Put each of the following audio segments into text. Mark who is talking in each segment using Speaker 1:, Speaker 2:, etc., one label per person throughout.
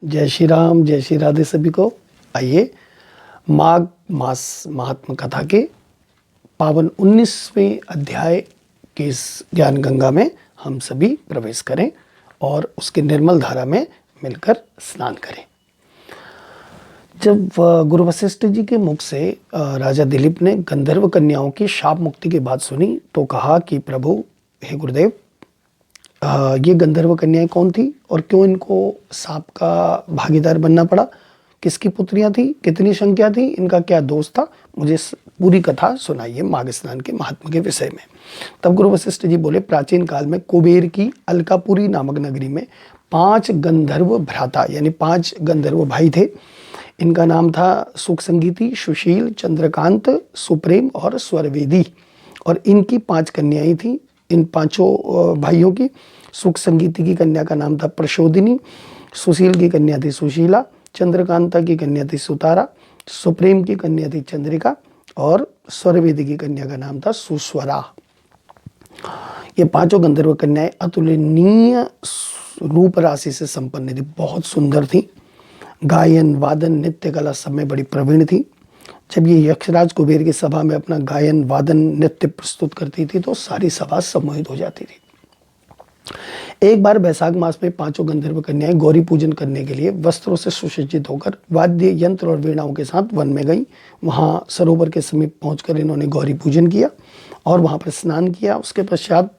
Speaker 1: जय श्री राम, जय श्री राधे सभी को। आइए माघ मास महात्म कथा के पावन 19वें अध्याय के इस ज्ञान गंगा में हम सभी प्रवेश करें और उसके निर्मल धारा में मिलकर स्नान करें। जब गुरु वशिष्ठ जी के मुख से राजा दिलीप ने गंधर्व कन्याओं की शाप मुक्ति की बात सुनी तो कहा कि प्रभु, हे गुरुदेव, ये गंधर्व कन्याएं कौन थी और क्यों इनको सांप का भागीदार बनना पड़ा? किसकी पुत्रियां थी? कितनी संख्या थी? इनका क्या दोष था? मुझे पूरी कथा सुनाइए माघ स्नान के महात्मा के विषय में। तब गुरु वशिष्ठ जी बोले, प्राचीन काल में कुबेर की अलकापुरी नामक नगरी में 5 गंधर्व भ्राता यानी 5 गंधर्व भाई थे। इनका नाम था सुख संगीती, सुशील, चंद्रकांत, सुप्रेम और स्वरवेदी। और इनकी 5 कन्याएं थी। इन 5 भाइयों की सुख संगीती की कन्या का नाम था प्रशोदिनी, सुशील की कन्या थी सुशीला, चंद्रकांता की कन्या थी सुतारा, सुप्रेम की कन्या थी चंद्रिका और स्वरवेदी की कन्या का नाम था सुस्वरा। ये 5 गंधर्व कन्याएं अतुलनीय रूप राशि से संपन्न थी, बहुत सुंदर थी। गायन, वादन, नृत्य कला सब में बड़ी प्रवीण थी। जब ये यक्षराज कुबेर की सभा में अपना गायन, वादन, नृत्य प्रस्तुत करती थी तो सारी सभा सम्मोहित हो जाती थी। एक बार बैसाख मास में 5 गंधर्व कन्याएं गौरी पूजन करने के लिए वस्त्रों से सुसज्जित होकर वाद्य यंत्र और वीणाओं के साथ वन में गईं। वहां सरोवर के समीप पहुंचकर इन्होंने गौरी पूजन किया और वहां पर स्नान किया। उसके पश्चात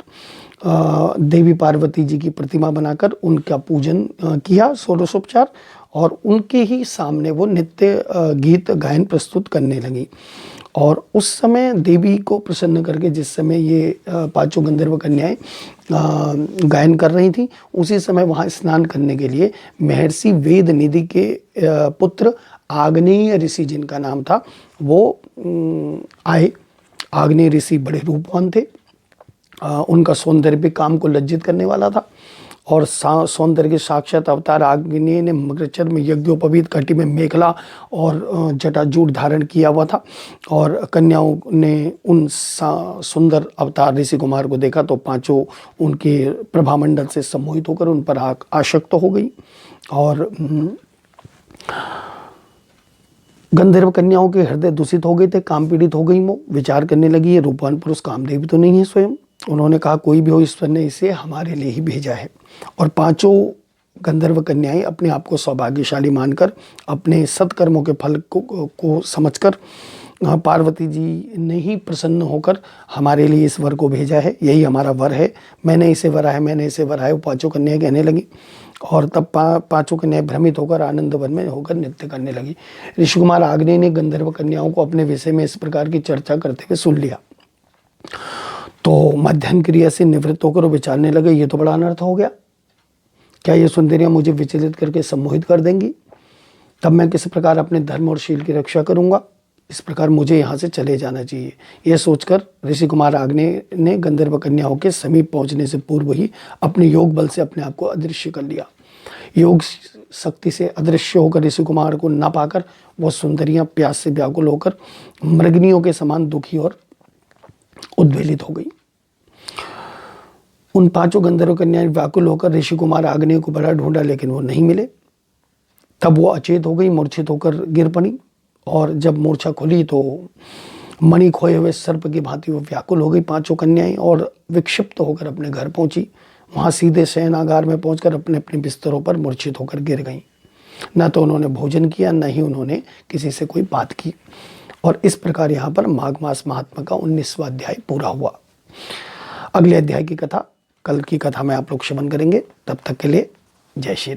Speaker 1: देवी पार्वती जी की प्रतिमा बनाकर उनका पूजन किया, षोडशोपचार, और उनके ही सामने वो नित्य गीत गायन प्रस्तुत करने लगी। और उस समय देवी को प्रसन्न करके जिस समय ये 5 गंधर्व कन्याएं गायन कर रही थी, उसी समय वहाँ स्नान करने के लिए महर्षि वेद निधि के पुत्र आग्नेय ऋषि, जिनका नाम था, वो आए। आग्नेय ऋषि बड़े रूपवान थे। उनका सौंदर्य भी काम को लज्जित करने वाला था और सौंदर्य के साक्षात अवतार आग्नेय ने मृगचर में यज्ञोपवीत, कटी में मेखला और जटाजूट धारण किया हुआ था। और कन्याओं ने उन सुंदर अवतार ऋषि कुमार को देखा तो 5 उनके प्रभामंडल से सम्मोहित होकर उन पर आसक्त हो गई। और गंधर्व कन्याओं के हृदय दूषित हो गए थे, काम पीड़ित हो गई। वो विचार करने लगी, ये रूपवान पुरुष कामदेव तो नहीं है स्वयं। उन्होंने कहा, कोई भी हो, ईश्वर ने इसे हमारे लिए ही भेजा है। और 5 गंधर्व कन्याएं अपने आप को सौभाग्यशाली मानकर, अपने सत्कर्मों के फल को समझकर, पार्वती जी ने ही प्रसन्न होकर हमारे लिए इस वर को भेजा है, यही हमारा वर है, मैंने इसे वरा है, मैंने इसे वरा है, वो 5 कन्याएं कहने लगी। और तब 5 कन्याएं भ्रमित होकर आनंद वन में होकर नृत्य करने लगी। ऋषि कुमार आग्नेय ने गंधर्व कन्याओं को अपने विषय में इस प्रकार की चर्चा करते हुए सुन लिया तो मध्याह्न क्रिया से निवृत्त होकर वो विचारने लगे, ये तो बड़ा अनर्थ हो गया। क्या ये सुंदरियां मुझे विचलित करके सम्मोहित कर देंगी? तब मैं किस प्रकार अपने धर्म और शील की रक्षा करूंगा? इस प्रकार मुझे यहाँ से चले जाना चाहिए। यह सोचकर ऋषि कुमार आग्नेय ने गंधर्व कन्याओं के समीप पहुंचने से पूर्व ही अपने योग बल से अपने आप को अदृश्य कर लिया। योग शक्ति से अदृश्य होकर ऋषि कुमार को न पाकर वो सुंदरियां प्यास से व्याकुल होकर मृगनियों के समान दुखी और उद्वेलित हो गई। उन 5 गंधर्व कन्याएं व्याकुल होकर ऋषि कुमार आग्नेय को बड़ा ढूंढा, लेकिन वो नहीं मिले। तब वो अचेत हो गई, मूर्छित होकर गिर पड़ी। और जब मूर्छा खुली तो मणि खोए हुए सर्प की भांति वो व्याकुल हो गई 5 कन्याएं और विक्षिप्त होकर अपने घर पहुंची। वहां सीधे शयनागार में पहुंचकर अपने अपने बिस्तरों पर मूर्छित होकर गिर गईं। न तो उन्होंने भोजन किया, न ही उन्होंने किसी से कोई बात की। और इस प्रकार यहाँ पर माघ मास महात्मा का 19वां अध्याय पूरा हुआ। अगले अध्याय की कथा, कल की कथा में आप लोग श्रवण करेंगे। तब तक के लिए जय श्री राम।